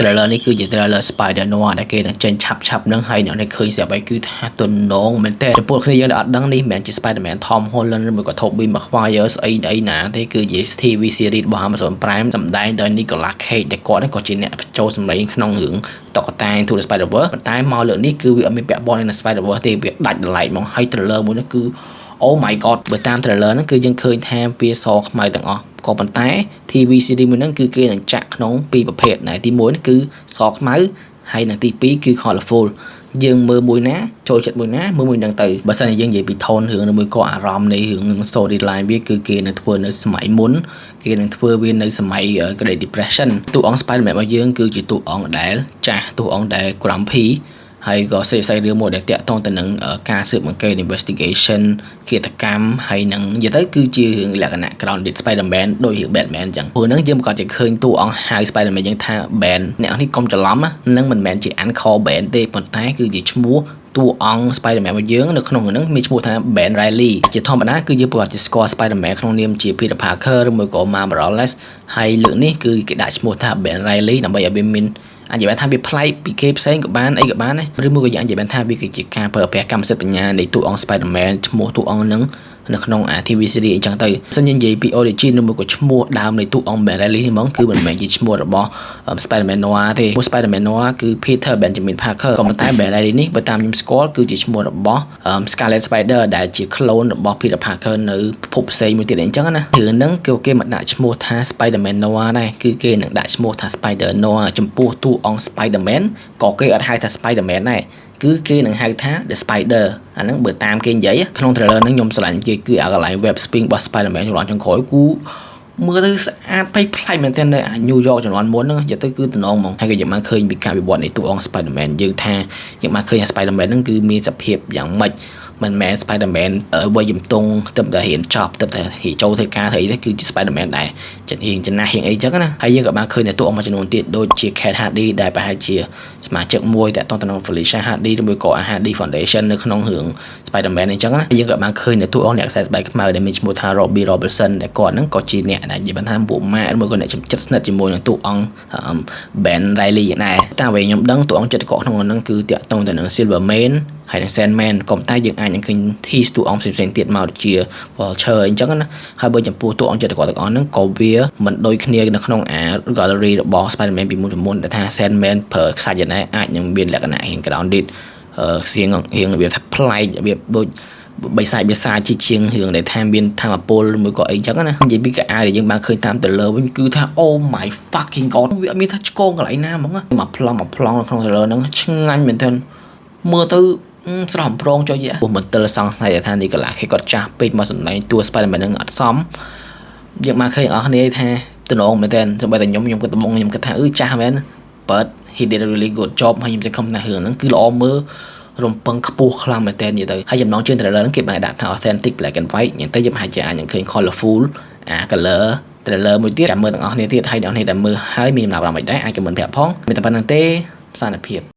trailer នេះគឺជា trailer Spider Noir ដែលគេនឹងចេញឆាប់នឹងហើយអ្នកនេះឃើញស្រាប់ហើយគឺថាទុននងមែនតើចំពោះគ្នាយើងដែលអត់ដឹងនេះមិនមែនជា Spider-Man Tom Holland ឬមួយក៏ Tobey Maguire ស្អីណាទេគឺជា TV series របស់ Amazon Prime សម្ដែងដោយ Nicolas Cage ដែលគាត់ក៏ជាអ្នកបញ្ចូលសម្លេងក្នុងរឿងតុក្កតា Into the Spider-Verse ប៉ុន្តែមកលើកនេះគឺវាអត់មានពាក់ព័ន្ធនឹង Spider-Verse ទេវាដាច់ដライហ្មងហើយ trailer មួយនេះគឺ Oh my god បើតាម trailer ហ្នឹងគឺយើងឃើញថាវាសខ្មៅទាំងអស់ក៏ប៉ុន្តែ TV series មួយហ្នឹងគឺគេនឹងចាក់ក្នុងពីរប្រភេទណាទី1នេះគឺសខ្មៅហើយនឹងទី2គឺ colorful យើងមើលមួយណាចូលចិត្តមួយណាមើលមួយហ្នឹងទៅបើសិនជាយើងនិយាយពី tone រឿងឬមួយក៏អារម្មណ៍នៃរឿង storyline វាគឺគេនឹងធ្វើនៅសម័យមុនគេនឹងធ្វើវានៅសម័យ Great Depression តួអង្គ Spider-Man របស់យើងគឺជាតួអង្គដែលចាស់តួអង្គដែល grumpy ហើយក៏សេរីរឿងមួយដែលតាក់ទងទៅនឹងការស៊ើបអង្កេត investigation ឃាតកម្មហើយនឹងនិយាយទៅគឺជារឿងលក្ខណៈ grounded Spider-Man ដូចរឿង Batman អញ្ចឹងព្រោះហ្នឹងយើងក៏จะឃើញតួអង្គហៅ Spider-Man យើងថា Ben អ្នកនេះកុំច្រឡំនឹងមិនមែនជា Uncle Ben ទេប៉ុន្តែគឺជាឈ្មោះតួអង្គ Spider-Man របស់យើងនៅក្នុងហ្នឹងមានឈ្មោះថា Ben Reilly ជាធម្មតាគឺយើងប្រហែលជាស្គាល់ Spider-Man ក្នុងនាមជា Peter Parker ឬមួយក៏ Miles Morales ហើយលើកនេះគឺគេដាក់ឈ្មោះថា Ben Reilly ដើម្បីឲ្យវាមានអាចនិយាយថាវាប្លែកពីគេផ្សេងក៏បានអីក៏បានដែរឬមួយក៏យើងអាចនិយាយថាវាគឺជាការប្រើប្រាស់កម្មសិទ្ធិបញ្ញានៃតួអង្គ Spider-Man ឈ្មោះតួអង្គហ្នឹងនៅក្នុង TV series អញ្ចឹងទៅសិនយើងនិយាយពី origin ឬមួយក៏ឈ្មោះដើមនៃតួអង្គ Ben Reilly នេះហ្មងគឺមិនមែនជាឈ្មោះរបស់ Spider-Man Noir ទេឈ្មោះ Spider-Man Noir គឺ Peter Benjamin Parker ក៏ប៉ុន្តែ Ben Reilly នេះបើតាមខ្ញុំស្គាល់គឺជាឈ្មោះរបស់ Scarlet Spider ដែលជា clone របស់ Peter Parker នៅភពផ្សេងមួយទៀតអញ្ចឹងណារឿងហ្នឹងគេមិនដាក់ឈ្មោះថា Spider-Man Noir ដែរគឺគេនឹងដាក់ឈ្មោះថា Spider Noir ចំពោះតួអង្គ Spider-Man ក៏គេអត់ហៅថា Spider-Man ដែរគឺគេនឹងហៅថា The Spider អាហ្នឹងបើតាមគេនិយាយក្នុង trailer ហ្នឹងខ្ញុំស្រឡាញ់គេគឺអាកន្លែង web spin របស់ Spider-Man ចំនួនចុងក្រោយគូមើលទៅស្អាតប្លែកមែនទែននៅអា New York ចំនួនមុនហ្នឹងនិយាយទៅគឺតំណងហ្មងហើយក៏យើងបានឃើញពីការវិវត្តនៃតួអង្គ Spider-Man យើងថាយើងបានឃើញថា Spider-Man ហ្នឹងគឺមានសភាពយ៉ាងម៉េចមិនមែន Spider-Man វ័យជំទង់ទៅតែរៀនចប់ទៅតែចូលធ្វើការធ្វើអីទេគឺជា Spider-Man ដែរចិត្តរៀងចំណាស់រៀងអីចឹងណាហើយយើងក៏បានឃើញតែតួអង្គមួយចំនួនទៀតដូចជា Kate Hardy ដែលប្រហែលជាសមាជិកមួយតាក់ទងទៅនឹង Felicia Hardy ឬមួយក៏ Hardy Foundation នៅក្នុងរឿង Spider-Man អញ្ចឹងណាយើងក៏បានឃើញតែតួអង្គអ្នកខ្សែស្បែកខ្មៅដែលមានឈ្មោះថា Robbie Robertson ដែលគាត់ហ្នឹងក៏ជាអ្នកដែលនិយាយបានថាពួកម៉ាក់ឬមួយក៏អ្នកចិត្តស្និទ្ធជាមួយនឹងតួអង្គ Ben Reilly ដែរតាមអ្វីខ្ញុំដឹងតួអង្គចិត្តកកក្នុងហ្នឹងគឺតាក់ទងទៅនឹង Silverman ហើយនឹង Sandman ក៏តែយើងអាចនឹងឃើញ tease តួអង្គផ្សេងៗទៀតមកដូចជា Vulture អញ្ចឹងណាហើយបើចំពោះតួអង្គចិត្តកកទាំងអស់ហ្នឹងក៏វាមិនដូចគ្នានៅក្នុងអា gallery របស់ Spider-Man ពីមុនដែលថា Sandman ប្រើខ្សាច់យ៉ាងណាអាចនឹងមានលក្ខណៈរៀង grounded សៀងរៀងរបៀបថាប្លែករបៀបដូចបិសាចជាជាងរឿងដែលថាមានធម្មពលឬមួយក៏អីចឹងណានិយាយពីកៅអៅដែលយើងបានឃើញតាម trailer វិញគឺថា Oh my fucking god វាអត់មានថាឆ្កងកន្លែងណាហ្មងមកប្លង់នៅក្នុង trailer ហ្នឹងឆ្ងាញ់មែនទែនមើលទៅស្រស់បំប្រងចុះយៈព្រោះមិនទិលសង្ស័យថានីកូឡាគេគាត់ចាស់ពេកមកសម្ដែងតួ Spider-Man ហ្នឹងអត់សមយើងបានឃើញអស់គ្នាថាតំណងមែនទែនសូម្បីតែខ្ញុំគិតដំបងខ្ញុំគិតថាចាស់មែន but he did a really good job ហើយខ្ញុំសង្ឃឹមថារឿងហ្នឹងគឺល្អមើលរំពឹងខ្ពស់ខ្លាំងមែនទែននិយាយទៅហើយចំណងជើង trailer ហ្នឹងគេបានដាក់ថា authentic black and white និយាយទៅយើងអាចនឹងឃើញ colorful color trailer មួយទៀតចាំមើលទាំងអស់គ្នាទៀតហើយអ្នកនរដែលមើលហើយមានចំណាប់អារម្មណ៍មិនដែរអាច comment ប្រាប់ផងមានតែប៉ុណ្្នឹងទេសានភាព